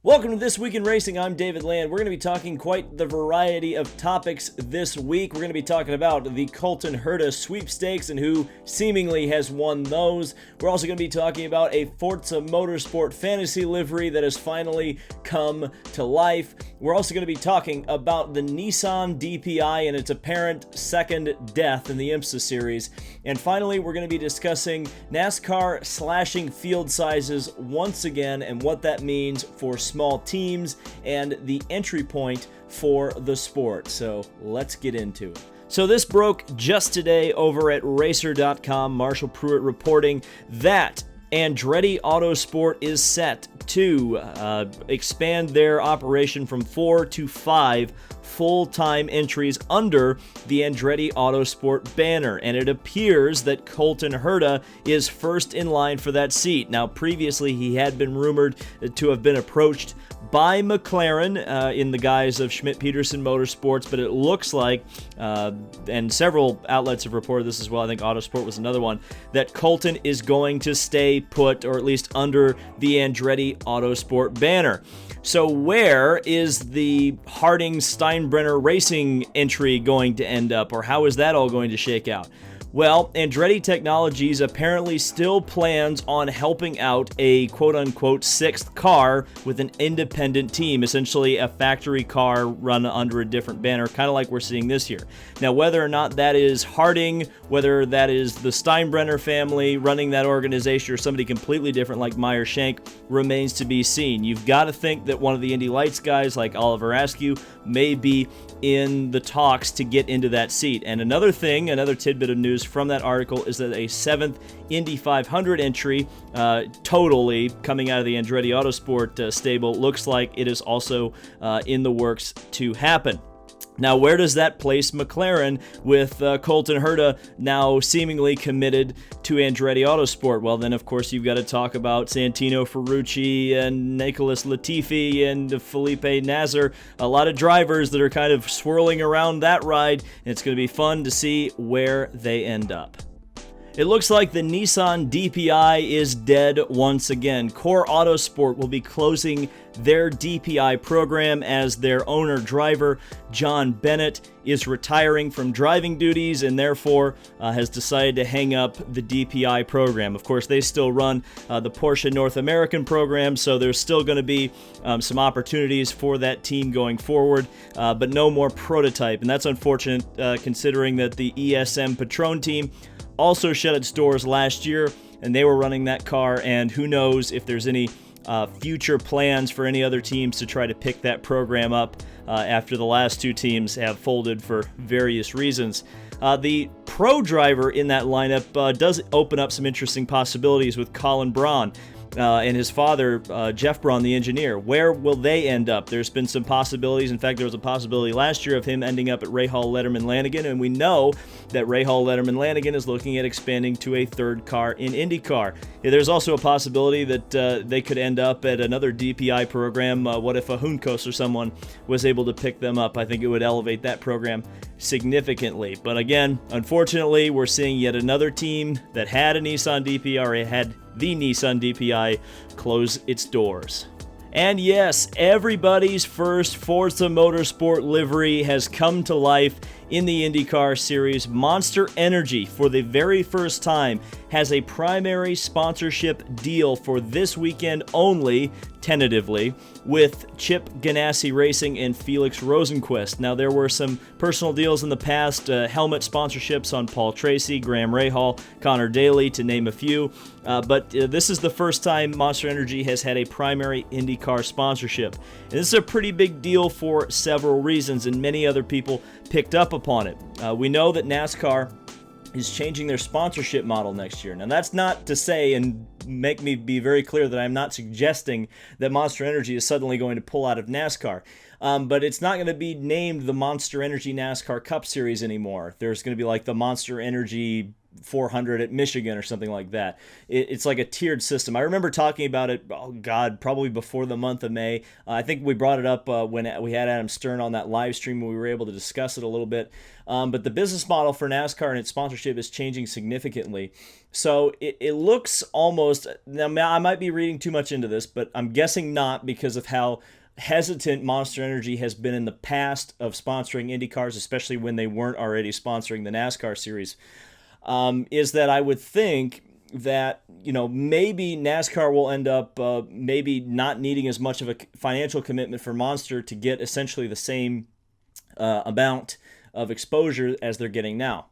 Welcome to This Week in Racing. I'm David Land. We're going to be talking quite the variety of topics this week. We're going to be talking about the Colton Herta sweepstakes and who seemingly has won those. We're also going to be talking about a Forza Motorsport fantasy livery that has finally come to life. We're also going to be talking about the Nissan DPi and its apparent second death in the IMSA series. And finally, we're going to be discussing NASCAR slashing field sizes once again and what that means for small teams and the entry point for the sport. So let's get into it. So this broke just today over at Racer.com. Marshall Pruitt reporting that Andretti Autosport is set to expand their operation from 4 to 5 full-time entries under the Andretti Autosport banner, and it appears that Colton Herta is first in line for that seat. Now, previously he had been rumored to have been approached by McLaren in the guise of Schmidt-Peterson Motorsports, but it looks like, and several outlets have reported this as well, I think Autosport was another one, that Colton is going to stay put, or at least under the Andretti Autosport banner. So where is the Harding-Steinbrenner Racing entry going to end up, or how is that all going to shake out? Well, Andretti Technologies apparently still plans on helping out a quote-unquote sixth car with an independent team, essentially a factory car run under a different banner, kind of like we're seeing this year. Now, whether or not that is Harding, whether that is the Steinbrenner family running that organization, or somebody completely different like Meyer Shank, remains to be seen. You've got to think that one of the Indy Lights guys like Oliver Askew may be in the talks to get into that seat. And another tidbit of news from that article is that a 7th Indy 500 entry totally coming out of the Andretti Autosport stable looks like it is also in the works to happen. Now, where does that place McLaren with Colton Herta now seemingly committed to Andretti Autosport? Well, then, of course, you've got to talk about Santino Ferrucci and Nicholas Latifi and Felipe Nasr. A lot of drivers that are kind of swirling around that ride, and it's going to be fun to see where they end up. It looks like the Nissan DPi is dead once again. Core Autosport will be closing their DPi program as their owner-driver, John Bennett, is retiring from driving duties and therefore has decided to hang up the DPi program. Of course, they still run the Porsche North American program, so there's still going to be some opportunities for that team going forward, but no more prototype. And that's unfortunate considering that the ESM Patron team also shut its doors last year, and they were running that car, and who knows if there's any future plans for any other teams to try to pick that program up after the last two teams have folded for various reasons. The pro driver in that lineup does open up some interesting possibilities with Colin Braun and his father, Jeff Braun, the engineer. Where will they end up? There's been some possibilities. In fact, there was a possibility last year of him ending up at Rahal Letterman Lanigan, and we know that Rahal Letterman Lanigan is looking at expanding to a third car in IndyCar. There's also a possibility that they could end up at another DPi program. What if a Juncos or someone was able to pick them up? I think it would elevate that program significantly. But again, unfortunately, we're seeing yet another team that had a Nissan DPi or had the Nissan DPi close its doors. And yes, everybody's first Forza Motorsport livery has come to life in the IndyCar series. Monster Energy, for the very first time, has a primary sponsorship deal for this weekend only, tentatively, with Chip Ganassi Racing and Felix Rosenquist. Now, there were some personal deals in the past, helmet sponsorships on Paul Tracy, Graham Rahal, Connor Daly, to name a few, but this is the first time Monster Energy has had a primary IndyCar sponsorship. And this is a pretty big deal for several reasons, and many other people picked up upon it. We know that NASCAR is changing their sponsorship model next year. Now, that's not to say, and make me be very clear, that I'm not suggesting that Monster Energy is suddenly going to pull out of NASCAR. But it's not going to be named the Monster Energy NASCAR Cup Series anymore. There's going to be like the Monster Energy 400 at Michigan or something like that. It's like a tiered system. I remember talking about it, oh God, probably before the month of May. I think we brought it up when we had Adam Stern on that live stream when we were able to discuss it a little bit. But the business model for NASCAR and its sponsorship is changing significantly. So it looks almost, now I might be reading too much into this, but I'm guessing not, because of how hesitant Monster Energy has been in the past of sponsoring IndyCars, especially when they weren't already sponsoring the NASCAR series. Is that I would think that, maybe NASCAR will end up maybe not needing as much of a financial commitment for Monster to get essentially the same amount of exposure as they're getting now.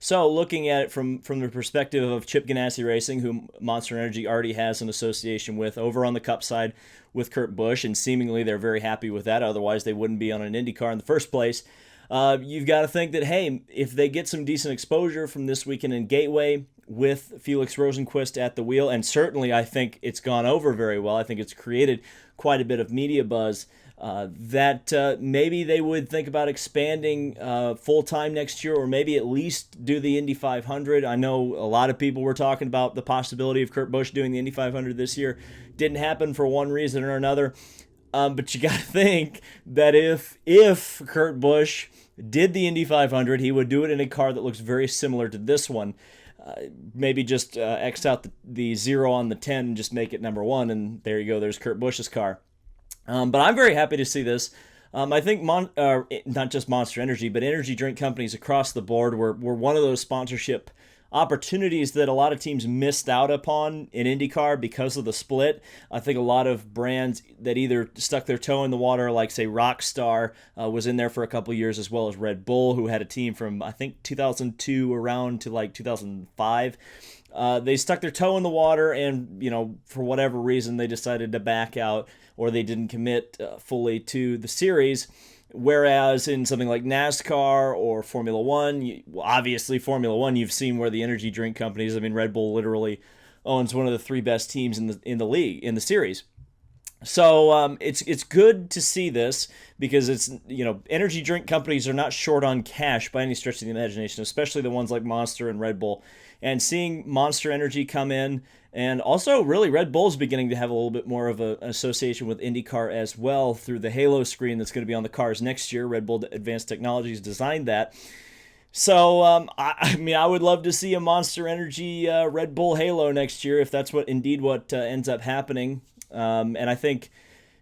So looking at it from the perspective of Chip Ganassi Racing, who Monster Energy already has an association with over on the Cup side with Kurt Busch, and seemingly they're very happy with that, otherwise they wouldn't be on an IndyCar in the first place. You've got to think that, hey, if they get some decent exposure from this weekend in Gateway with Felix Rosenqvist at the wheel, and certainly I think it's gone over very well, I think it's created quite a bit of media buzz, that maybe they would think about expanding full-time next year, or maybe at least do the Indy 500. I know a lot of people were talking about the possibility of Kurt Busch doing the Indy 500 this year. Didn't happen for one reason or another. But you got to think that if Kurt Busch did the Indy 500, he would do it in a car that looks very similar to this one. Maybe just X out the 0 on the 10 and just make it number 1, and there you go, there's Kurt Busch's car. But I'm very happy to see this. I think not just Monster Energy, but energy drink companies across the board were one of those sponsorship opportunities that a lot of teams missed out upon in IndyCar because of the split. I think a lot of brands that either stuck their toe in the water, like say Rockstar was in there for a couple years, as well as Red Bull, who had a team from I think 2002 around to like 2005. They stuck their toe in the water, and for whatever reason they decided to back out, or they didn't commit fully to the series. Whereas in something like NASCAR or Formula One, obviously Formula One, you've seen where the energy drink companies, Red Bull literally owns one of the 3 best teams in the league, in the series. So it's good to see this, because it's, energy drink companies are not short on cash by any stretch of the imagination, especially the ones like Monster and Red Bull. And seeing Monster Energy come in, and also really Red Bull's beginning to have a little bit more of an association with IndyCar as well through the Halo screen that's going to be on the cars next year. Red Bull Advanced Technologies designed that. So, I would love to see a Monster Energy Red Bull Halo next year, if that's what ends up happening. And I think,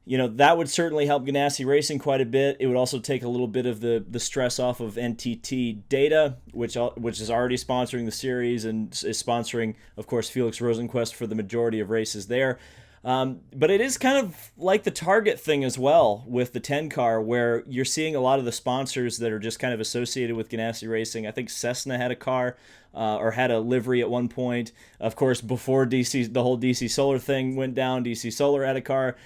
that would certainly help Ganassi Racing quite a bit. It would also take a little bit of the stress off of NTT Data, which is already sponsoring the series and is sponsoring, of course, Felix Rosenqvist for the majority of races there. But it is kind of like the Target thing as well with the 10 car, where you're seeing a lot of the sponsors that are just kind of associated with Ganassi Racing. I think Cessna had a car or had a livery at one point. Of course, before the whole DC Solar thing went down, DC Solar had a car,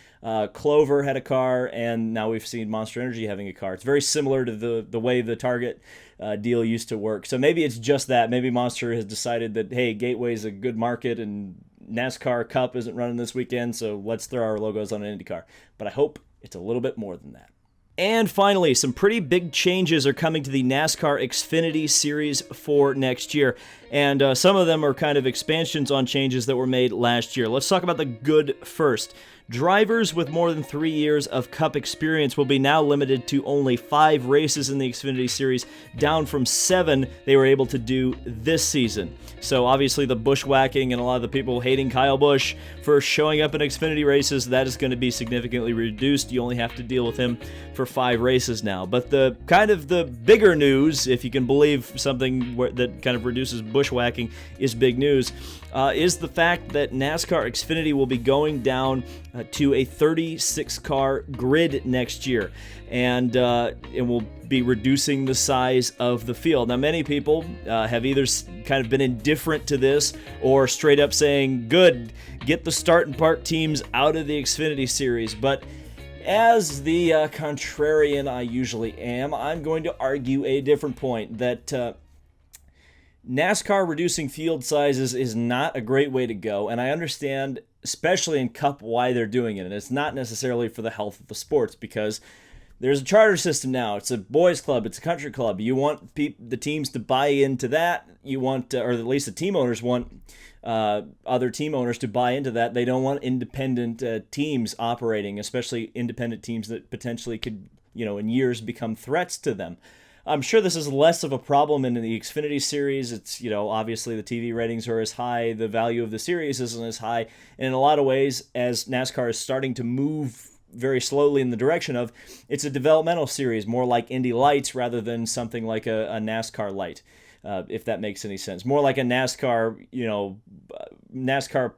Clover had a car, and now we've seen Monster Energy having a car. It's very similar to the way the Target deal used to work. So maybe it's just that. Maybe Monster has decided that, hey, Gateway is a good market and NASCAR Cup isn't running this weekend, so let's throw our logos on an IndyCar. But I hope it's a little bit more than that. And finally, some pretty big changes are coming to the NASCAR Xfinity series for next year. And some of them are kind of expansions on changes that were made last year. Let's talk about the good first. Drivers with more than 3 years of Cup experience will be now limited to only 5 races in the Xfinity Series, down from 7 they were able to do this season. So obviously the bushwhacking and a lot of the people hating Kyle Busch for showing up in Xfinity races, that is going to be significantly reduced. You only have to deal with him for 5 races now. But the bigger news, if you can believe something that kind of reduces bushwhacking is big news, is the fact that NASCAR Xfinity will be going down to a 36-car grid next year, and it will be reducing the size of the field. Now, many people have either kind of been indifferent to this or straight up saying, good, get the start and park teams out of the Xfinity Series, but as the contrarian I usually am, I'm going to argue a different point, that NASCAR reducing field sizes is not a great way to go, and I understand, especially in Cup, why they're doing it, and it's not necessarily for the health of the sports, because There's a charter system now. It's a boys club. It's a country club. You want the teams to buy into that. You want, or at least the team owners want other team owners to buy into that. They don't want independent teams operating, especially independent teams that potentially could, in years become threats to them. I'm sure this is less of a problem in the Xfinity series. It's, obviously the TV ratings are as high. The value of the series isn't as high. And in a lot of ways, as NASCAR is starting to move very slowly in the direction of, it's a developmental series, more like Indy Lights rather than something like a NASCAR Light, if that makes any sense. More like a NASCAR, NASCAR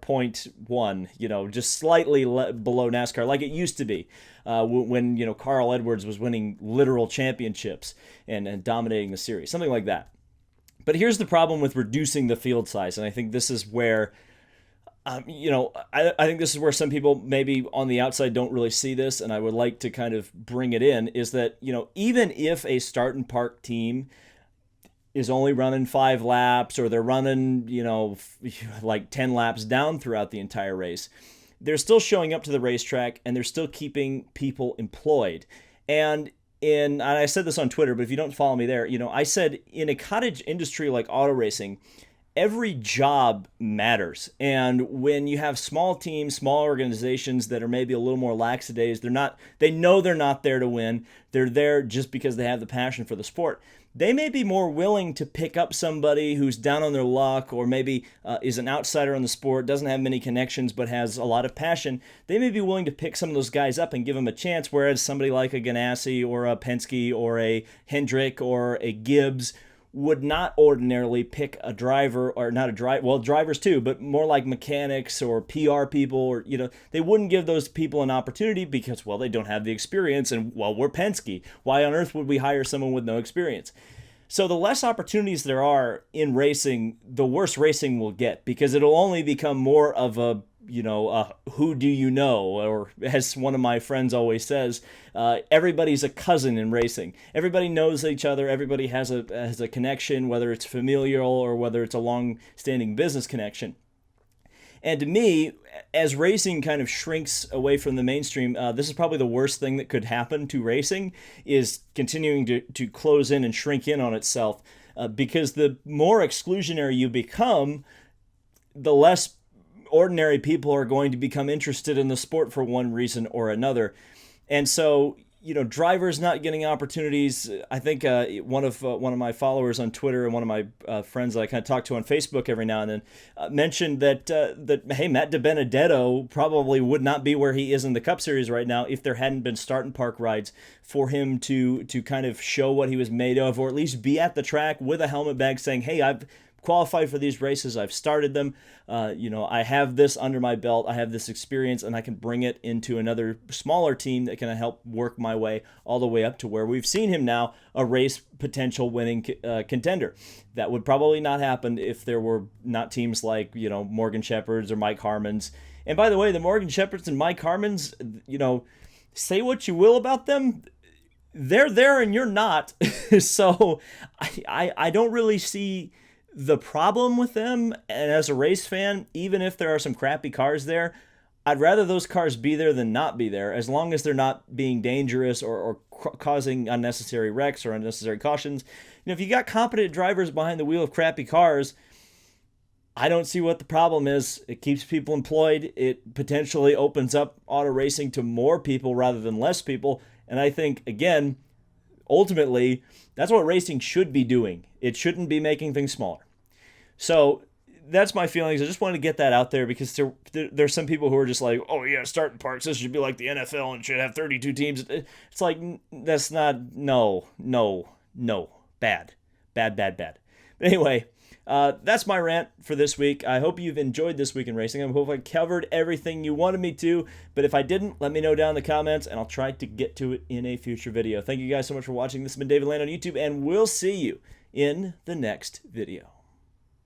.1, just slightly below NASCAR, like it used to be when, Carl Edwards was winning literal championships and dominating the series, something like that. But here's the problem with reducing the field size, and I think this is where I think this is where some people maybe on the outside don't really see this, and I would like to kind of bring it in, is that, even if a start and park team is only running 5 laps, or they're running, like 10 laps down throughout the entire race, they're still showing up to the racetrack and they're still keeping people employed. And I said this on Twitter, but if you don't follow me there, I said in a cottage industry like auto racing, every job matters. And when you have small teams, small organizations that are maybe a little more lackadaisical, they know they're not there to win. They're there just because they have the passion for the sport. They may be more willing to pick up somebody who's down on their luck, or maybe is an outsider on the sport, doesn't have many connections, but has a lot of passion. They may be willing to pick some of those guys up and give them a chance, whereas somebody like a Ganassi or a Penske or a Hendrick or a Gibbs would not ordinarily pick a driver, or not a driver, well, drivers too, but more like mechanics or PR people, or, they wouldn't give those people an opportunity because, well, they don't have the experience, and, well, we're Penske. Why on earth would we hire someone with no experience? So the less opportunities there are in racing, the worse racing will get, because it'll only become more of a, who do you know? Or as one of my friends always says, everybody's a cousin in racing. Everybody knows each other. Everybody has a connection, whether it's familial or whether it's a long-standing business connection. And to me, as racing kind of shrinks away from the mainstream, this is probably the worst thing that could happen to racing, is continuing to close in and shrink in on itself, because the more exclusionary you become, the less ordinary people are going to become interested in the sport for one reason or another. And so, drivers not getting opportunities. I think one of my followers on Twitter and one of my friends that I kind of talk to on Facebook every now and then mentioned that hey, Matt DiBenedetto probably would not be where he is in the Cup Series right now if there hadn't been start and park rides for him to kind of show what he was made of, or at least be at the track with a helmet bag saying, hey, I've qualified for these races, I've started them, I have this under my belt, I have this experience, and I can bring it into another smaller team that can help work my way all the way up to where we've seen him now, a race potential winning contender. That would probably not happen if there were not teams like, Morgan Shepherd's or Mike Harmon's. And by the way, the Morgan Shepherd's and Mike Harmon's, say what you will about them, they're there and you're not. So I don't really see the problem with them. And as a race fan, even if there are some crappy cars there, I'd rather those cars be there than not be there, as long as they're not being dangerous or causing unnecessary wrecks or unnecessary cautions. If you got competent drivers behind the wheel of crappy cars, I don't see what the problem is. It keeps people employed. It potentially opens up auto racing to more people rather than less people. And I think, again, ultimately, that's what racing should be doing. It shouldn't be making things smaller. So that's my feelings. I just wanted to get that out there, because there's some people who are just like, oh yeah, starting parks, this should be like the NFL and should have 32 teams. It's like, that's not, no, bad. But anyway, that's my rant for this week. I hope you've enjoyed this week in racing. I hope I covered everything you wanted me to, but if I didn't, let me know down in the comments, and I'll try to get to it in a future video. Thank you guys so much for watching. This has been David Land on YouTube, and we'll see you in the next video.